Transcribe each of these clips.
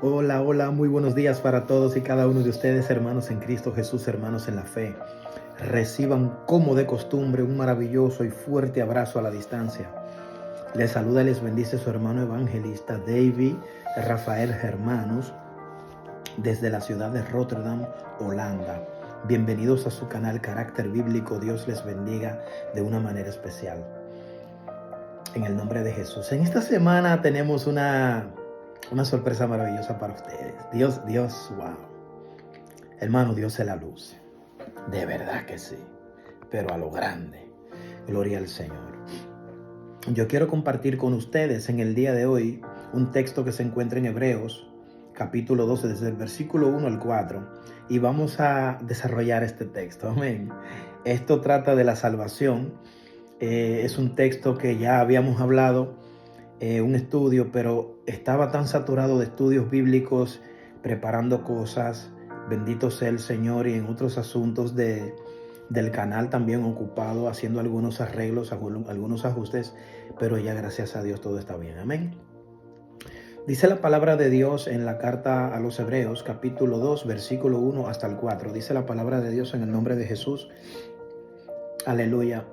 Hola, hola, muy buenos días para todos y cada uno de ustedes, hermanos en Cristo Jesús, hermanos en la fe. Reciban como de costumbre un maravilloso y fuerte abrazo a la distancia. Les saluda y les bendice su hermano evangelista David Rafael Germanos desde la ciudad de Rotterdam, Holanda. Bienvenidos a su canal Carácter Bíblico. Dios les bendiga de una manera especial. En el nombre de Jesús. En esta semana tenemos una sorpresa maravillosa para ustedes. Dios, wow. Hermano, Dios es la luz. De verdad que sí. Pero a lo grande. Gloria al Señor. Yo quiero compartir con ustedes en el día de hoy un texto que se encuentra en Hebreos, capítulo 12, desde el versículo 1 al 4. Y vamos a desarrollar este texto. Amén. Esto trata de la salvación. Es un texto que ya habíamos hablado, un estudio, pero estaba tan saturado de estudios bíblicos, preparando cosas, bendito sea el Señor, y en otros asuntos del canal también ocupado, haciendo algunos arreglos, algunos ajustes, pero ya gracias a Dios todo está bien. Amén. Dice la palabra de Dios en la carta a los Hebreos, capítulo 2, versículo 1 hasta el 4. Dice la palabra de Dios en el nombre de Jesús. Aleluya.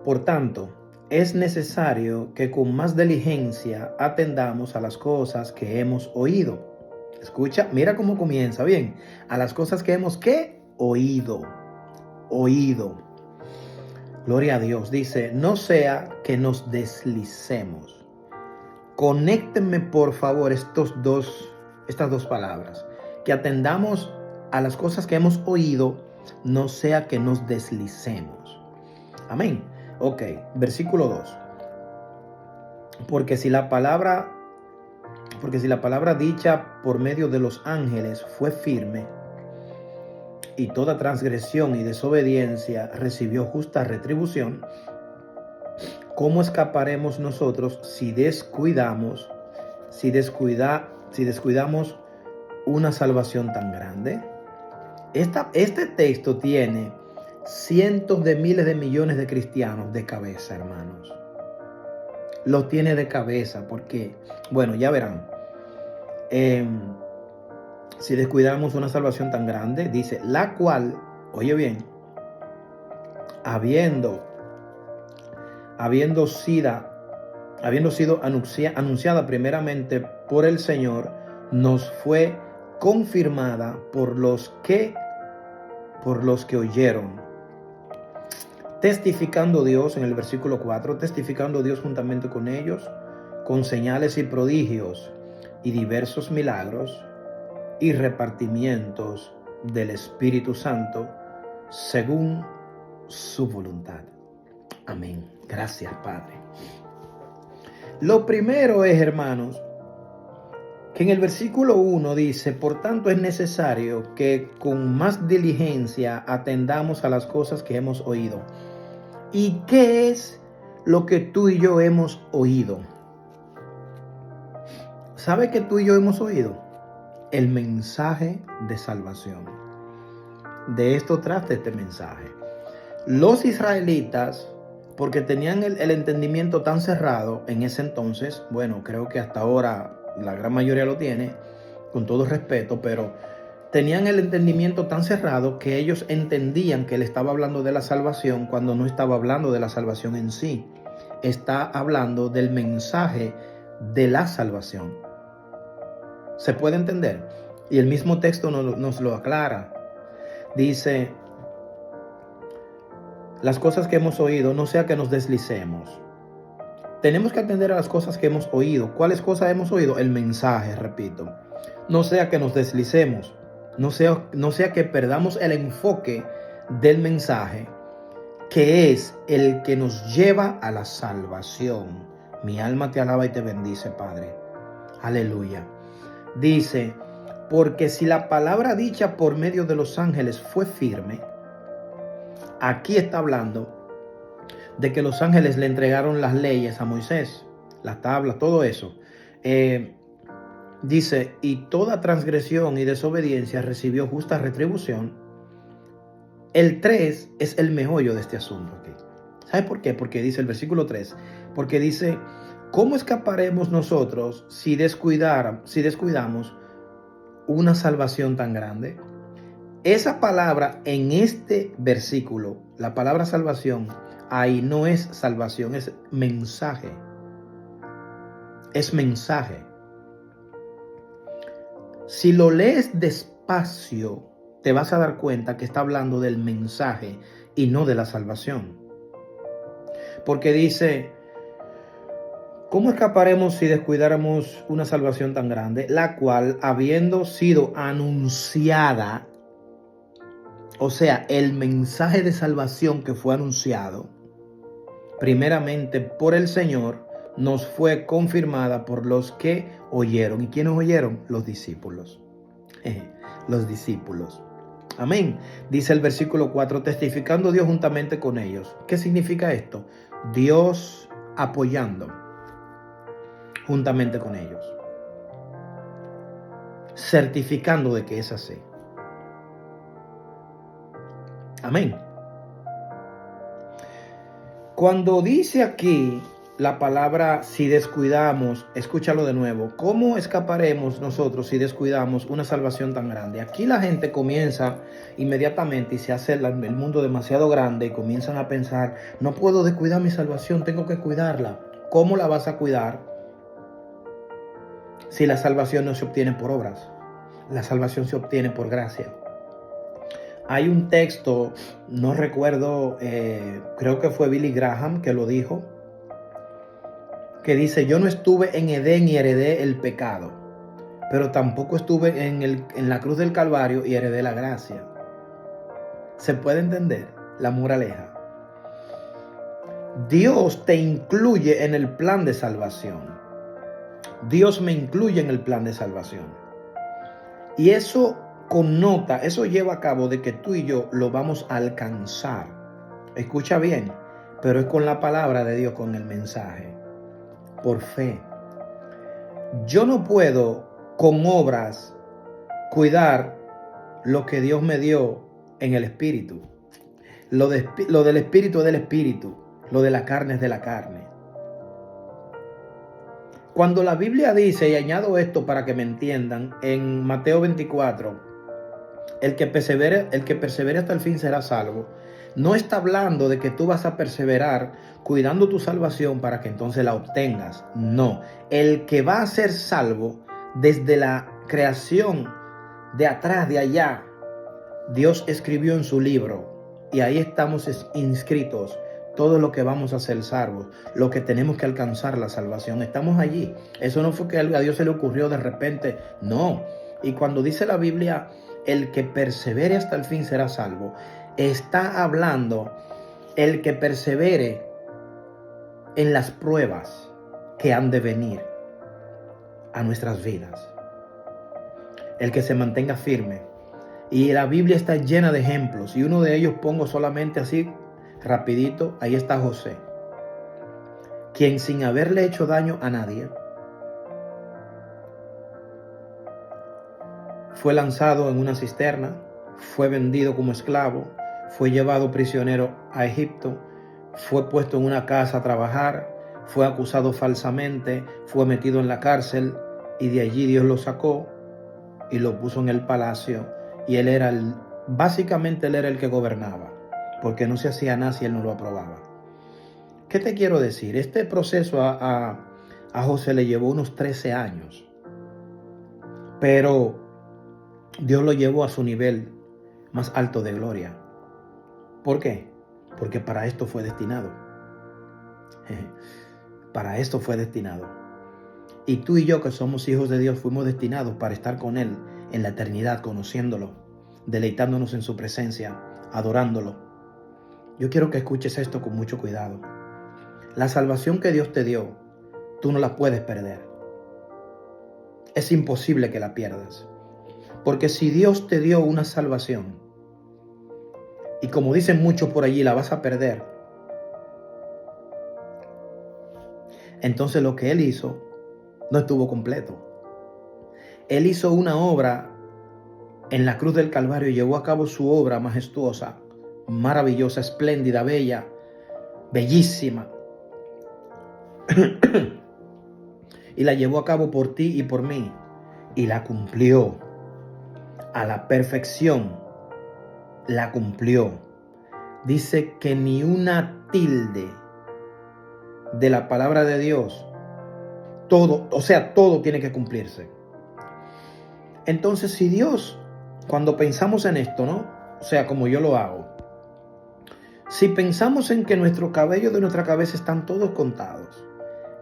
Por tanto, es necesario que con más diligencia atendamos a las cosas que hemos oído. Escucha, mira cómo comienza, bien. A las cosas que hemos, ¿qué? Oído. Gloria a Dios. Dice, no sea que nos deslicemos. Conéctenme por favor estas dos palabras. Que atendamos a las cosas que hemos oído, no sea que nos deslicemos. Amén. Ok, versículo 2. Porque si la palabra dicha por medio de los ángeles fue firme, y toda transgresión y desobediencia recibió justa retribución, ¿cómo escaparemos nosotros si descuidamos una salvación tan grande? Este texto tiene cientos de miles de millones de cristianos de cabeza, hermanos. Lo tiene de cabeza porque, bueno, ya verán. Si descuidamos una salvación tan grande, dice, la cual, oye bien, habiendo sido anunciada primeramente por el Señor, nos fue confirmada por los que oyeron. Testificando Dios, en el versículo 4, testificando Dios juntamente con ellos, con señales y prodigios y diversos milagros y repartimientos del Espíritu Santo, según su voluntad. Amén. Gracias, Padre. Lo primero es, hermanos, que en el versículo 1 dice, por tanto es necesario que con más diligencia atendamos a las cosas que hemos oído. ¿Y qué es lo que tú y yo hemos oído? ¿Sabe qué tú y yo hemos oído? El mensaje de salvación. De esto trata este mensaje. Los israelitas, porque tenían el entendimiento tan cerrado en ese entonces, bueno, creo que hasta ahora la gran mayoría lo tiene, con todo respeto, pero tenían el entendimiento tan cerrado que ellos entendían que él estaba hablando de la salvación cuando no estaba hablando de la salvación en sí. Está hablando del mensaje de la salvación. ¿Se puede entender? Y el mismo texto nos lo aclara. Dice, las cosas que hemos oído, no sea que nos deslicemos. Tenemos que atender a las cosas que hemos oído. ¿Cuáles cosas hemos oído? El mensaje, repito. No sea que nos deslicemos. No sea que perdamos el enfoque del mensaje, que es el que nos lleva a la salvación. Mi alma te alaba y te bendice, Padre. Aleluya. Dice, porque si la palabra dicha por medio de los ángeles fue firme, aquí está hablando de que los ángeles le entregaron las leyes a Moisés, las tablas, todo eso. Dice, y toda transgresión y desobediencia recibió justa retribución. El 3 es el meollo de este asunto aquí. ¿Sabe por qué? Porque dice el versículo 3, porque dice, ¿Cómo escaparemos nosotros si descuidamos una salvación tan grande? Esa palabra en este versículo, la palabra salvación, ahí no es salvación, es mensaje. Es mensaje. Si lo lees despacio, te vas a dar cuenta que está hablando del mensaje y no de la salvación. Porque dice, ¿cómo escaparemos si descuidáramos una salvación tan grande, la cual, habiendo sido anunciada, o sea, el mensaje de salvación que fue anunciado, primeramente por el Señor, nos fue confirmada por los que oyeron? ¿Y quiénes oyeron? Los discípulos. Los discípulos. Amén. Dice el versículo 4, testificando Dios juntamente con ellos. ¿Qué significa esto? Dios apoyando juntamente con ellos, certificando de que es así. Amén. Cuando dice aquí la palabra si descuidamos, escúchalo de nuevo, ¿cómo escaparemos nosotros si descuidamos una salvación tan grande? Aquí la gente comienza inmediatamente y se hace el mundo demasiado grande y comienzan a pensar, no puedo descuidar mi salvación, tengo que cuidarla. ¿Cómo la vas a cuidar si la salvación no se obtiene por obras? La salvación se obtiene por gracia. Hay un texto, no recuerdo, creo que fue Billy Graham que lo dijo, que dice, yo no estuve en Edén y heredé el pecado, pero tampoco estuve en la cruz del Calvario y heredé la gracia. ¿Se puede entender la moraleja? Dios te incluye en el plan de salvación. Dios me incluye en el plan de salvación. Y eso connota, eso lleva a cabo de que tú y yo lo vamos a alcanzar. Escucha bien, pero es con la palabra de Dios, con el mensaje, por fe. Yo no puedo con obras cuidar lo que Dios me dio en el espíritu. Lo del espíritu es del espíritu, lo de la carne es de la carne. Cuando la Biblia dice, y añado esto para que me entiendan, en Mateo 24, el que persevere hasta el fin será salvo, no está hablando de que tú vas a perseverar cuidando tu salvación para que entonces la obtengas. No, el que va a ser salvo desde la creación de atrás, de allá, Dios escribió en su libro y ahí estamos inscritos. Todo lo que vamos a ser salvos, lo que tenemos que alcanzar la salvación, estamos allí. Eso no fue que a Dios se le ocurrió de repente, no. Y cuando dice la Biblia, el que persevere hasta el fin será salvo, está hablando el que persevere en las pruebas que han de venir a nuestras vidas. El que se mantenga firme. Y la Biblia está llena de ejemplos, y uno de ellos pongo solamente así, rapidito, ahí está José, quien sin haberle hecho daño a nadie, fue lanzado en una cisterna, fue vendido como esclavo, fue llevado prisionero a Egipto, fue puesto en una casa a trabajar, fue acusado falsamente, fue metido en la cárcel y de allí Dios lo sacó y lo puso en el palacio, y básicamente él era el que gobernaba, porque no se hacía nada si él no lo aprobaba. ¿Qué te quiero decir? Este proceso a José le llevó unos 13 años, pero Dios lo llevó a su nivel más alto de gloria. ¿Por qué? Porque para esto fue destinado. Para esto fue destinado. Y tú y yo, que somos hijos de Dios, fuimos destinados para estar con Él en la eternidad, conociéndolo, deleitándonos en su presencia, adorándolo. Yo quiero que escuches esto con mucho cuidado. La salvación que Dios te dio, tú no la puedes perder. Es imposible que la pierdas. Porque si Dios te dio una salvación, y como dicen muchos por allí, la vas a perder, entonces lo que Él hizo no estuvo completo. Él hizo una obra en la cruz del Calvario y llevó a cabo su obra majestuosa, maravillosa, espléndida, bella, bellísima. y la llevó a cabo por ti y por mí, y la cumplió a la perfección, la cumplió. Dice que ni una tilde de la palabra de Dios, todo, o sea, todo tiene que cumplirse. Entonces, si Dios, cuando pensamos en esto, ¿no? O sea, como yo lo hago, si pensamos en que nuestros cabellos de nuestra cabeza están todos contados,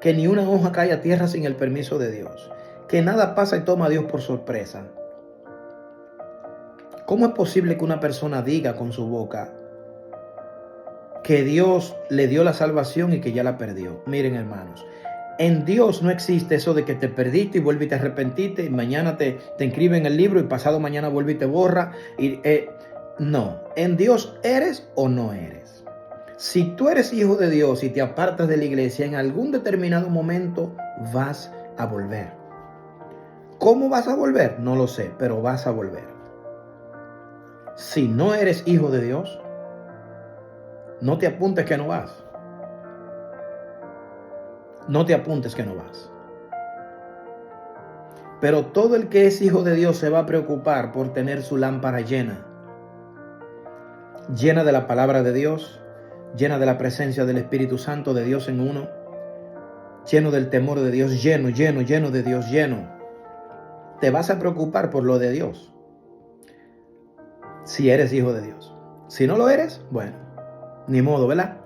que ni una hoja cae a tierra sin el permiso de Dios, que nada pasa y toma a Dios por sorpresa, ¿cómo es posible que una persona diga con su boca que Dios le dio la salvación y que ya la perdió? Miren, hermanos, en Dios no existe eso de que te perdiste y vuelves y te arrepentiste y mañana te inscribe en el libro y pasado mañana vuelve y te borra. No, en Dios eres o no eres. Si tú eres hijo de Dios y te apartas de la iglesia, en algún determinado momento vas a volver. ¿Cómo vas a volver? No lo sé, pero vas a volver. Si no eres hijo de Dios, no te apuntes que no vas. No te apuntes que no vas. Pero todo el que es hijo de Dios se va a preocupar por tener su lámpara llena. Llena de la palabra de Dios, llena de la presencia del Espíritu Santo de Dios en uno, lleno del temor de Dios, lleno de Dios, lleno. Te vas a preocupar por lo de Dios, si eres hijo de Dios. Si no lo eres, bueno, ni modo, ¿verdad?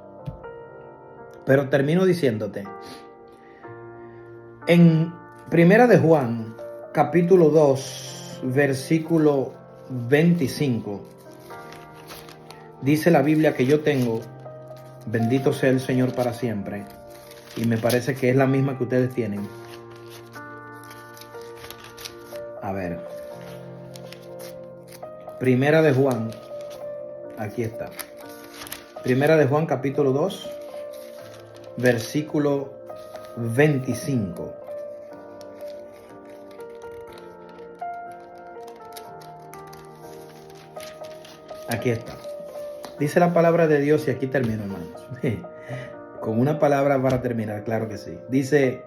Pero termino diciéndote, en Primera de Juan, capítulo 2, versículo 25, dice la Biblia que yo tengo, bendito sea el Señor para siempre, y me parece que es la misma que ustedes tienen. A ver, Primera de Juan, aquí está. Primera de Juan, capítulo 2, versículo 25. Aquí está. Dice la palabra de Dios y aquí termino, hermanos. Con una palabra para terminar, claro que sí. Dice,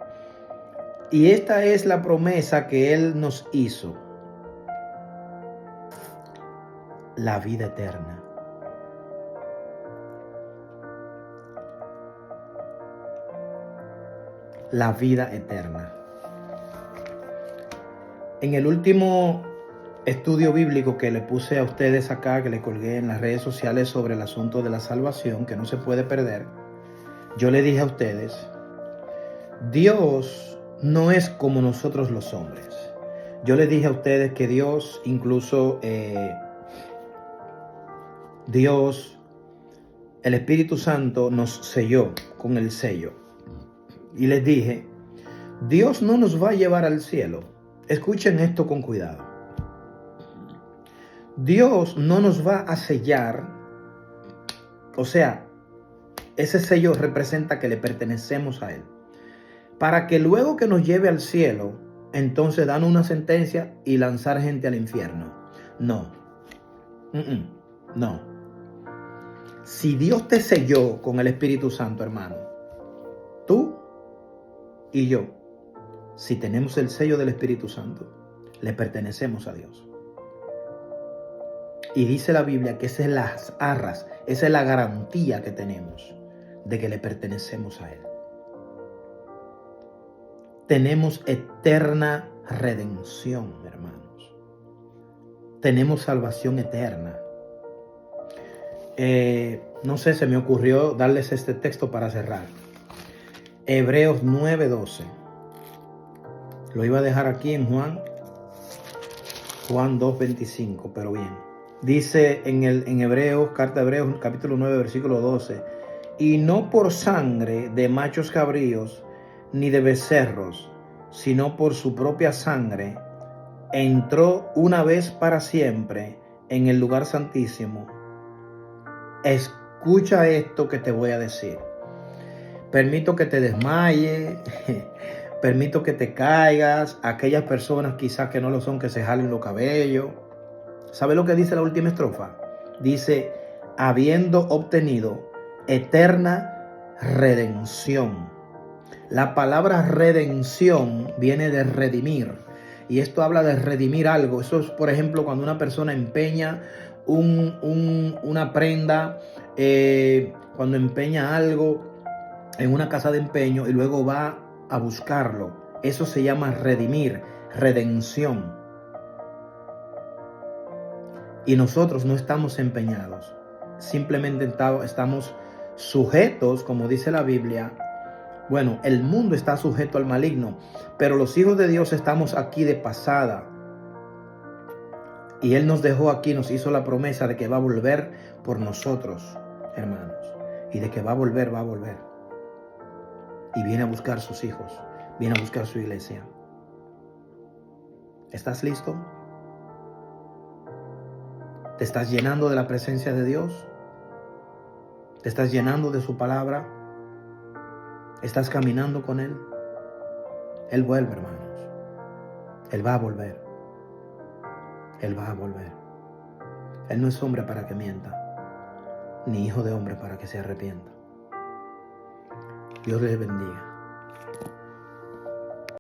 y esta es la promesa que Él nos hizo, la vida eterna. La vida eterna. En el último estudio bíblico que le puse a ustedes acá, que le colgué en las redes sociales sobre el asunto de la salvación, que no se puede perder, yo le dije a ustedes, Dios no es como nosotros los hombres. Yo les dije a ustedes que Dios, incluso Dios, el Espíritu Santo nos selló con el sello. Y les dije, Dios no nos va a llevar al cielo. Escuchen esto con cuidado. Dios no nos va a sellar, o sea, ese sello representa que le pertenecemos a Él, para que luego que nos lleve al cielo, entonces dan una sentencia y lanzar gente al infierno. No, no. Si Dios te selló con el Espíritu Santo, hermano, tú y yo, si tenemos el sello del Espíritu Santo, le pertenecemos a Dios. Y dice la Biblia que esa es las arras, esa es la garantía que tenemos de que le pertenecemos a Él. Tenemos eterna redención, hermanos. Tenemos salvación eterna. No sé, se me ocurrió darles este texto para cerrar. Hebreos 9:12. Lo iba a dejar aquí en Juan 2:25, pero bien. Dice en Hebreos, carta de Hebreos, capítulo 9, versículo 12. Y no por sangre de machos cabríos, ni de becerros, sino por su propia sangre, entró una vez para siempre en el lugar santísimo. Escucha esto que te voy a decir. Permito que te desmayes, permito que te caigas, aquellas personas quizás que no lo son, que se jalen los cabellos. ¿Sabe lo que dice la última estrofa? Dice, habiendo obtenido eterna redención La palabra redención viene de redimir. Y esto habla de redimir algo. Eso es, por ejemplo, cuando una persona empeña una prenda, cuando empeña algo en una casa de empeño y luego va a buscarlo. Eso se llama redimir, redención. Y nosotros no estamos empeñados. Simplemente estamos sujetos, como dice la Biblia. Bueno, el mundo está sujeto al maligno, pero los hijos de Dios estamos aquí de pasada. Y Él nos dejó aquí, nos hizo la promesa de que va a volver por nosotros, hermanos. Y de que va a volver, va a volver. Y viene a buscar sus hijos, viene a buscar su iglesia. ¿Estás listo? ¿Te estás llenando de la presencia de Dios? ¿Te estás llenando de su palabra? ¿Estás caminando con Él? Él vuelve, hermanos. Él va a volver. Él va a volver. Él no es hombre para que mienta, ni hijo de hombre para que se arrepienta. Dios les bendiga.